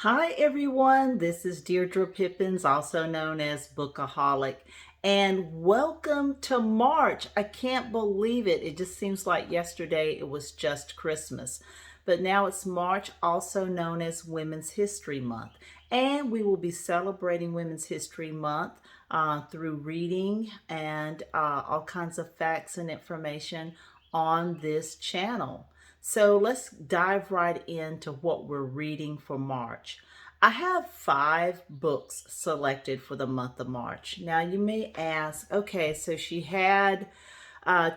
Hi everyone, this is Deirdre Pippins, also known as Bookaholic, and welcome to March. I can't believe it. It just seems like yesterday it was just Christmas. But now it's March, also known as Women's History Month. And we will be celebrating Women's History Month through reading and all kinds of facts and information on this channel. So let's dive right into what we're reading for March. I have 5 books selected for the month of March. Now you may ask, okay, so she had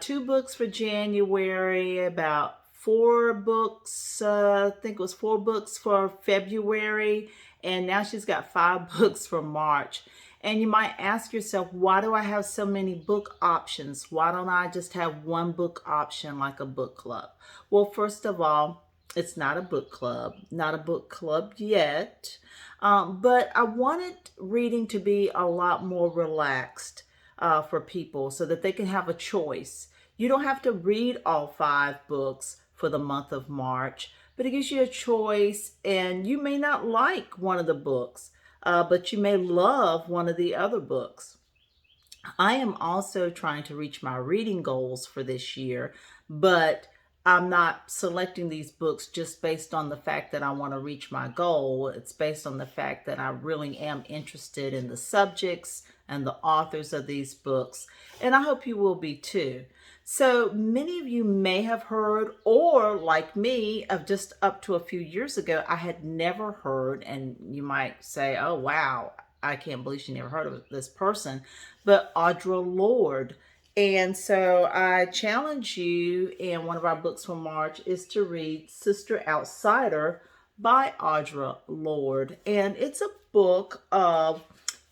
2 books for January, about 4 books, I think it was 4 books for February, and now she's got 5 books for March. And you might ask yourself, why do I have so many book options? Why don't I just have one book option like a book club? Well, first of all, it's not a book club, not a book club yet, but I wanted reading to be a lot more relaxed for people so that they can have a choice. You don't have to read all 5 books for the month of March, but it gives you a choice, and you may not like one of the books, but you may love one of the other books. I am also trying to reach my reading goals for this year, but I'm not selecting these books just based on the fact that I want to reach my goal. It's based on the fact that I really am interested in the subjects and the authors of these books, and I hope you will be too. So many of you may have heard, or like me, of just up to a few years ago, I had never heard, and you might say, oh, wow, I can't believe she never heard of this person, but Audre Lorde. And so I challenge you, in one of our books from March is to read Sister Outsider by Audre Lorde. And it's a book of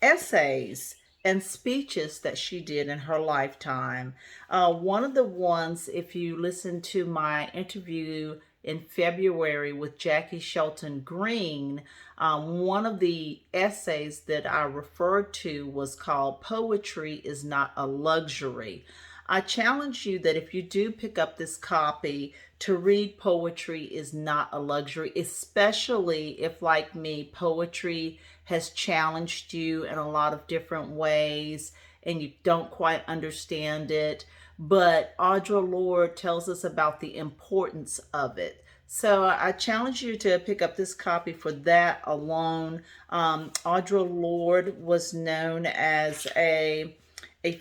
essays and speeches that she did in her lifetime. One of the ones, if you listen to my interview in February with Jackie Shelton Green, one of the essays that I referred to was called Poetry is Not a Luxury. I challenge you that if you do pick up this copy, to read Poetry is Not a Luxury, especially if, like me, poetry has challenged you in a lot of different ways and you don't quite understand it. But Audre Lorde tells us about the importance of it. So I challenge you to pick up this copy for that alone. Audre Lorde was known as a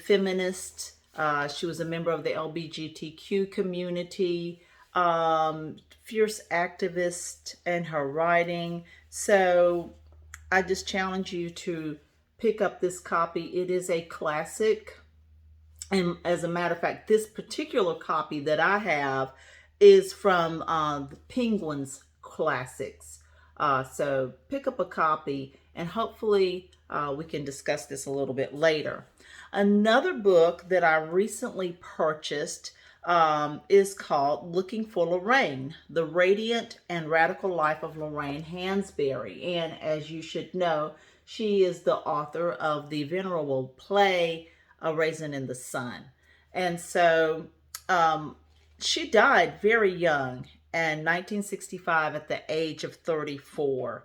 feminist. She was a member of the LGBTQ community, fierce activist in her writing. So I just challenge you to pick up this copy. It is a classic. And as a matter of fact, this particular copy that I have is from the Penguins Classics. So pick up a copy, and hopefully we can discuss this a little bit later. Another book that I recently purchased is called Looking for Lorraine, The Radiant and Radical Life of Lorraine Hansberry. And as you should know, she is the author of the venerable play, A Raisin in the Sun. And so she died very young in 1965 at the age of 34.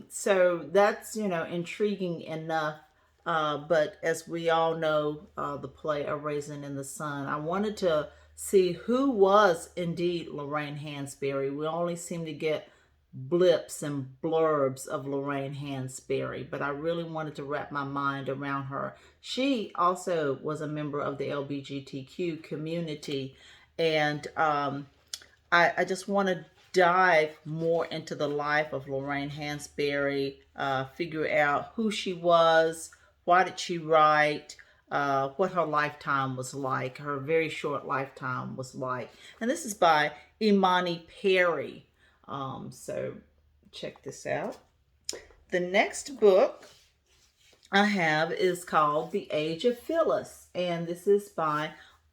So that's, intriguing enough. But as we all know, the play A Raisin in the Sun, I wanted to see who was indeed Lorraine Hansberry. We only seem to get blips and blurbs of Lorraine Hansberry, but I really wanted to wrap my mind around her. She also was a member of the LGBTQ community, and I just want to dive more into the life of Lorraine Hansberry, figure out who she was, why did she write, what her lifetime was like, her very short lifetime was like. And this is by Imani Perry. So check this out. The next book I have is called The Age of Phyllis, and this is by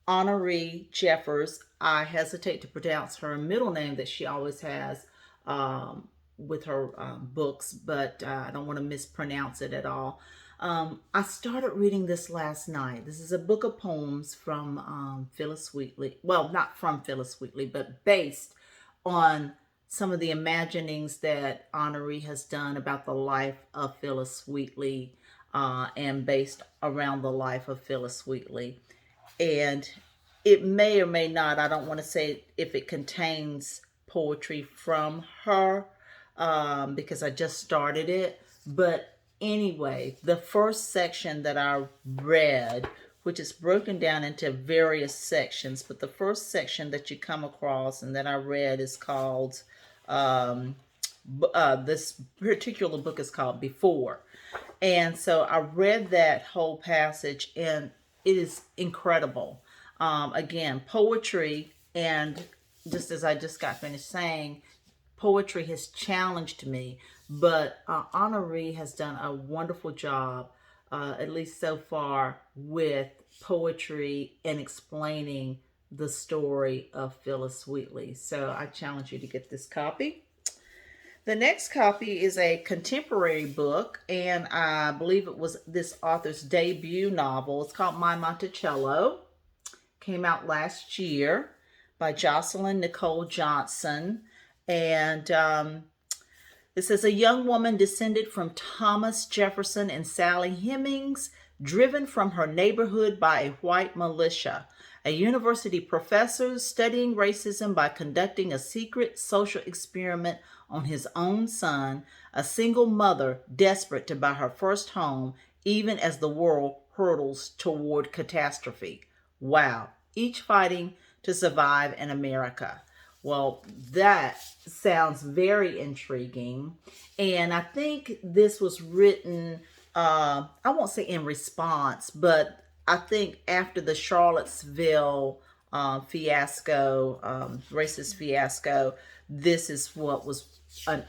Honoree Jeffers. I hesitate to pronounce her middle name that she always has with her books, but I don't want to mispronounce it at all. I started reading this last night. This is a book of poems from Phyllis Wheatley. Well, not from Phyllis Wheatley, but based on some of the imaginings that Honoree has done about the life of Phyllis Wheatley, and based around the life of Phyllis Wheatley. And it may or may not, I don't want to say if it contains poetry from her, because I just started it. But anyway, the first section that I read, which is broken down into various sections, but the first section that you come across and that I read is called, this particular book is called Before. And so I read that whole passage, and it is incredible. Again, poetry, and just as I just got finished saying, poetry has challenged me, but Honoree has done a wonderful job, at least so far, with poetry and explaining the story of Phyllis Wheatley. So I challenge you to get this copy. The next copy is a contemporary book, and I believe it was this author's debut novel. It's called My Monticello. Came out last year by Jocelyn Nicole Johnson. And it says, a young woman descended from Thomas Jefferson and Sally Hemings, driven from her neighborhood by a white militia. A university professor studying racism by conducting a secret social experiment on his own son, a single mother desperate to buy her first home, even as the world hurtles toward catastrophe. Wow. Each fighting to survive in America. Well, that sounds very intriguing. And I think this was written, I won't say in response, but I think after the Charlottesville fiasco, racist fiasco, this is what was an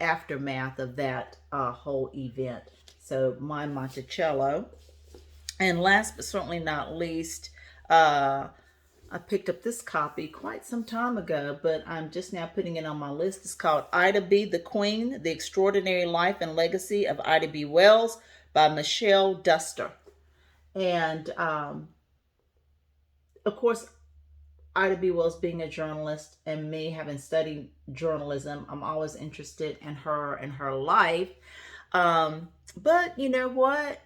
aftermath of that whole event. So, My Monticello. And last but certainly not least, I picked up this copy quite some time ago, but I'm just now putting it on my list. It's called Ida B. the Queen, The Extraordinary Life and Legacy of Ida B. Wells by Michelle Duster. And, of course, Ida B. Wells being a journalist and me having studied journalism, I'm always interested in her and her life. But you know what?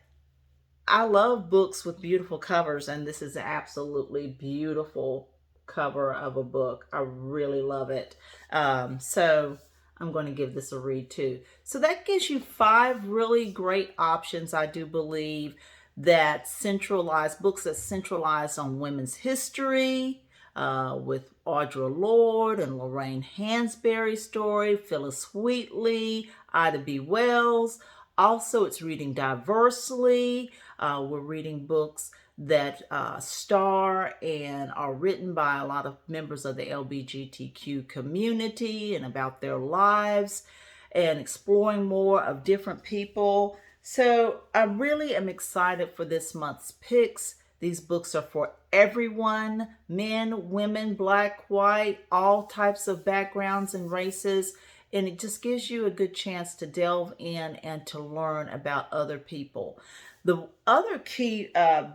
I love books with beautiful covers, and this is an absolutely beautiful cover of a book. I really love it. So I'm going to give this a read too. So that gives you 5 really great options, I do believe, that centralize books that centralize on women's history, with Audre Lorde and Lorraine Hansberry's story, Phyllis Wheatley, Ida B. Wells. Also, it's reading diversely. We're reading books that star and are written by a lot of members of the LGBTQ community and about their lives, and exploring more of different people. So I really am excited for this month's picks. These books are for everyone, men, women, black, white, all types of backgrounds and races. And it just gives you a good chance to delve in and to learn about other people. The other key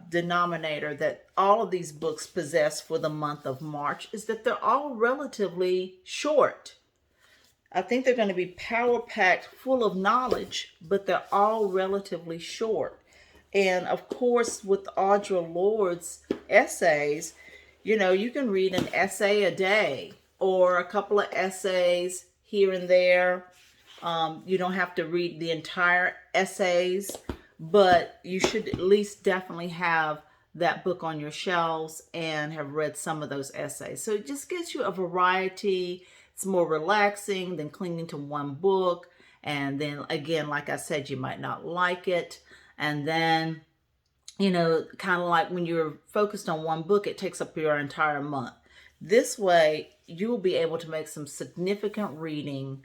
denominator that all of these books possess for the month of March is that they're all relatively short. I think they're going to be power-packed, full of knowledge, but they're all relatively short. And of course, with Audre Lorde's essays, you know, you can read an essay a day or a couple of essays here and there. You don't have to read the entire essays, but you should at least definitely have that book on your shelves and have read some of those essays. So it just gives you a variety. It's more relaxing than clinging to one book. And then again, like I said, you might not like it. And then, you know, kind of like when you're focused on one book, it takes up your entire month. This way, you will be able to make some significant reading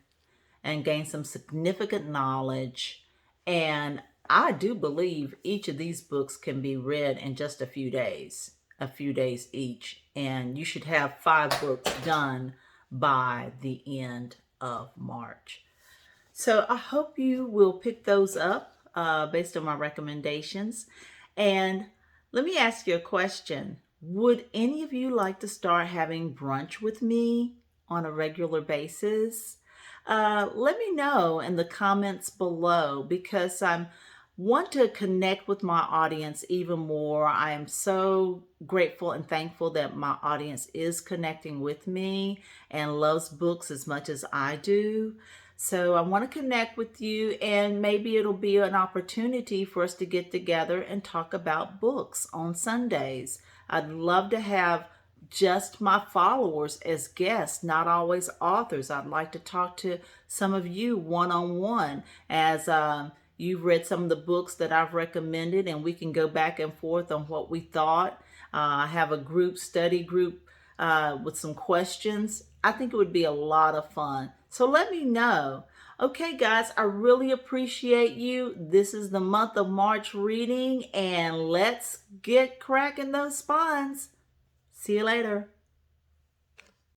and gain some significant knowledge. And I do believe each of these books can be read in just a few days each. And you should have 5 books done by the end of March. So I hope you will pick those up based on my recommendations. And let me ask you a question. Would any of you like to start having brunch with me on a regular basis? Let me know in the comments below because I want to connect with my audience even more. I am so grateful and thankful that my audience is connecting with me and loves books as much as I do. So I want to connect with you, and maybe it'll be an opportunity for us to get together and talk about books on Sundays. I'd love to have just my followers as guests, not always authors. I'd like to talk to some of you one on one as you've read some of the books that I've recommended, and we can go back and forth on what we thought. I have a study group with some questions. I think it would be a lot of fun. So let me know. Okay, guys, I really appreciate you. This is the month of March reading, and let's get cracking those spines. See you later.